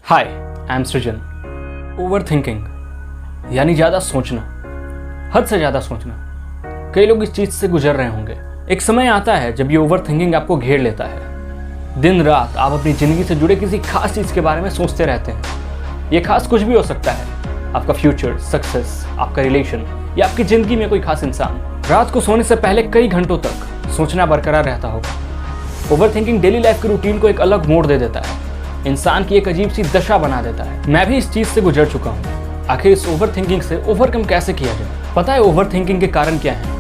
Hi, I am सृजन। Over thinking यानी ज़्यादा सोचना, हद से ज़्यादा सोचना। कई लोग इस चीज़ से गुजर रहे होंगे। एक समय आता है जब ये ओवर थिंकिंग आपको घेर लेता है। दिन रात आप अपनी ज़िंदगी से जुड़े किसी खास चीज़ के बारे में सोचते रहते हैं। ये खास कुछ भी हो सकता है, आपका फ्यूचर, सक्सेस, आपका रिलेशन या आपकी ज़िंदगी में कोई खास इंसान। रात को सोने से पहले कई घंटों तक सोचना बरकरार रहता होगा। ओवर थिंकिंग डेली लाइफ की रूटीन को एक अलग मोड़ दे देता है, इंसान की एक अजीब सी दशा बना देता है। मैं भी इस चीज से गुजर चुका हूँ। आखिर इस ओवर थिंकिंग से ओवरकम कैसे किया जाए? पता है ओवर थिंकिंग के कारण क्या है?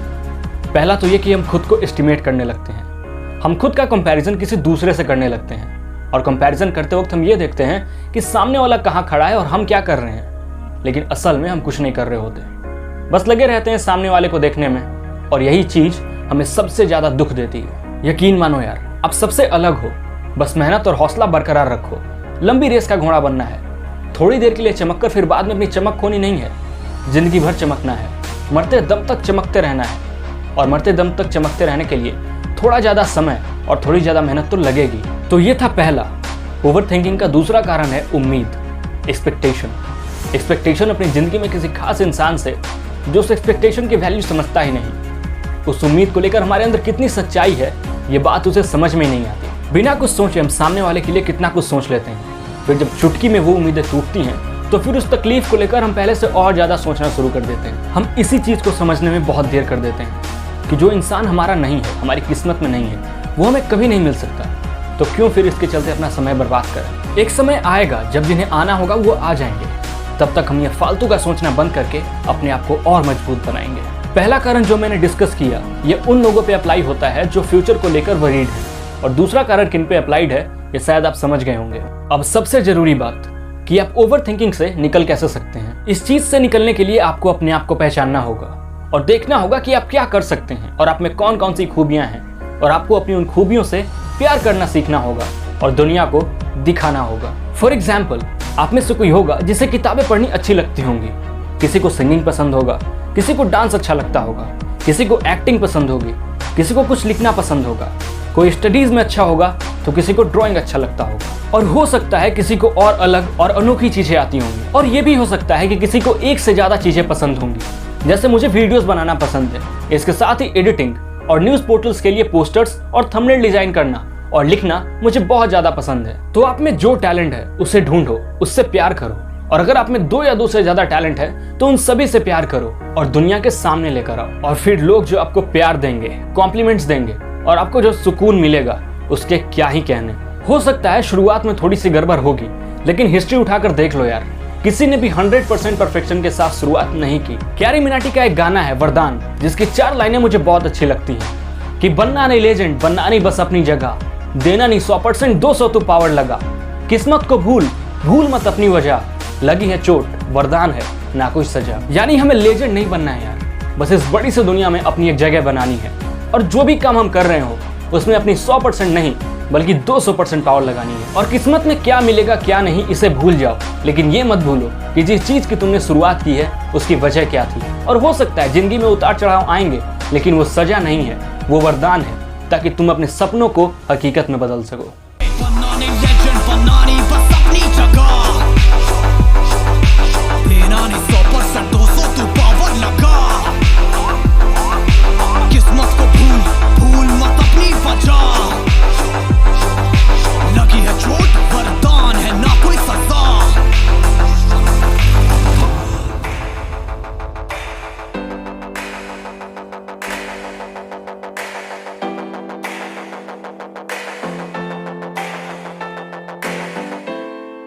पहला तो ये कि हम खुद को एस्टिमेट करने लगते हैं। हम खुद का कंपैरिजन किसी दूसरे से करने लगते हैं और कंपैरिजन करते वक्त हम ये देखते हैं कि सामने वाला कहाँ खड़ा है और हम क्या कर रहे हैं, लेकिन असल में हम कुछ नहीं कर रहे होते, बस लगे रहते हैं सामने वाले को देखने में। और यही चीज हमें सबसे ज्यादा दुख देती है। यकीन मानो यार, आप सबसे अलग हो, बस मेहनत और हौसला बरकरार रखो। लंबी रेस का घोड़ा बनना है, थोड़ी देर के लिए चमककर फिर बाद में अपनी चमक खोनी नहीं है। जिंदगी भर चमकना है, मरते दम तक चमकते रहना है। और मरते दम तक चमकते रहने के लिए थोड़ा ज़्यादा समय और थोड़ी ज़्यादा मेहनत तो लगेगी। तो ये था पहला। ओवर थिंकिंग का दूसरा कारण है उम्मीद, एक्सपेक्टेशन। एक्सपेक्टेशन अपनी ज़िंदगी में किसी खास इंसान से जो उस एक्सपेक्टेशन की वैल्यू समझता ही नहीं। उस उम्मीद को लेकर हमारे अंदर कितनी सच्चाई है, ये बात उसे समझ में ही नहीं आती। बिना कुछ सोचे हम सामने वाले के लिए कितना कुछ सोच लेते हैं। फिर जब चुटकी में वो उम्मीदें टूटती हैं तो फिर उस तकलीफ को लेकर हम पहले से और ज़्यादा सोचना शुरू कर देते हैं। हम इसी चीज़ को समझने में बहुत देर कर देते हैं कि जो इंसान हमारा नहीं है, हमारी किस्मत में नहीं है, वो हमें कभी नहीं मिल सकता। तो क्यों फिर इसके चलते अपना समय बर्बाद करें? एक समय आएगा जब जिन्हें आना होगा वो आ जाएंगे। तब तक हम ये फालतू का सोचना बंद करके अपने आप को और मजबूत बनाएंगे। पहला कारण जो मैंने डिस्कस किया, ये उन लोगों पे अप्लाई होता है जो फ्यूचर को लेकर वरीड है। और दूसरा कारण किन पे अप्लाइड है ये शायद आप समझ गए होंगे। अब सबसे जरूरी बात कि आप ओवर थिंकिंग से निकल कैसे सकते हैं। इस चीज से निकलने के लिए आपको अपने आप को पहचानना होगा और देखना होगा कि आप क्या कर सकते हैं और आप में कौन कौन सी खूबियां हैं। और आपको अपनी उन खूबियों से प्यार करना सीखना होगा और दुनिया को दिखाना होगा। फॉर एग्जाम्पल, आप में से कोई होगा जिसे किताबें पढ़नी अच्छी लगती होंगी, किसी को सिंगिंग पसंद होगा, किसी को डांस अच्छा लगता होगा, किसी को एक्टिंग पसंद होगी, किसी को कुछ लिखना पसंद होगा, कोई स्टडीज में अच्छा होगा तो किसी को ड्राइंग अच्छा लगता होगा। और हो सकता है किसी को और अलग और अनोखी चीजें आती होंगी। और ये भी हो सकता है कि किसी को एक से ज्यादा चीजें पसंद होंगी। जैसे मुझे वीडियोस बनाना पसंद है, इसके साथ ही एडिटिंग और न्यूज पोर्टल्स के लिए पोस्टर्स और थंबनेल डिजाइन करना और लिखना मुझे बहुत ज्यादा पसंद है। तो आप में जो टैलेंट है उसे ढूंढो, उससे प्यार करो। और अगर आप में 2 या 2 से ज्यादा टैलेंट है तो उन सभी से प्यार करो और दुनिया के सामने लेकर आओ। और फिर लोग जो आपको प्यार देंगे, कॉम्प्लीमेंट्स देंगे और आपको जो सुकून मिलेगा उसके क्या ही कहने। हो सकता है शुरुआत में थोड़ी सी गड़बड़ होगी, लेकिन हिस्ट्री उठाकर देख लो यार, किसी ने भी 100% परफेक्शन के साथ शुरुआत नहीं की। कैरी मिनाटी का एक गाना है वरदान, जिसकी 4 लाइनें मुझे बहुत अच्छी लगती हैं कि बनना नहीं लेजेंड, बनना नहीं बस अपनी जगह, देना नहीं 100% 200 तो पावर लगा, किस्मत को भूल भूल मत अपनी वजह, लगी है चोट वरदान है ना कोई सजा। यानी हमें लेजेंड नहीं बनना है यार, बस इस बड़ी सी दुनिया में अपनी एक जगह बनानी है। और जो भी काम हम कर रहे हो उसमें अपनी 100% नहीं बल्कि 200% पावर लगानी है। और किस्मत में क्या मिलेगा क्या नहीं इसे भूल जाओ, लेकिन ये मत भूलो कि जिस चीज की तुमने शुरुआत की है उसकी वजह क्या थी। और हो सकता है जिंदगी में उतार चढ़ाव आएंगे, लेकिन वो सजा नहीं है, वो वरदान है, ताकि तुम अपने सपनों को हकीकत में बदल सको।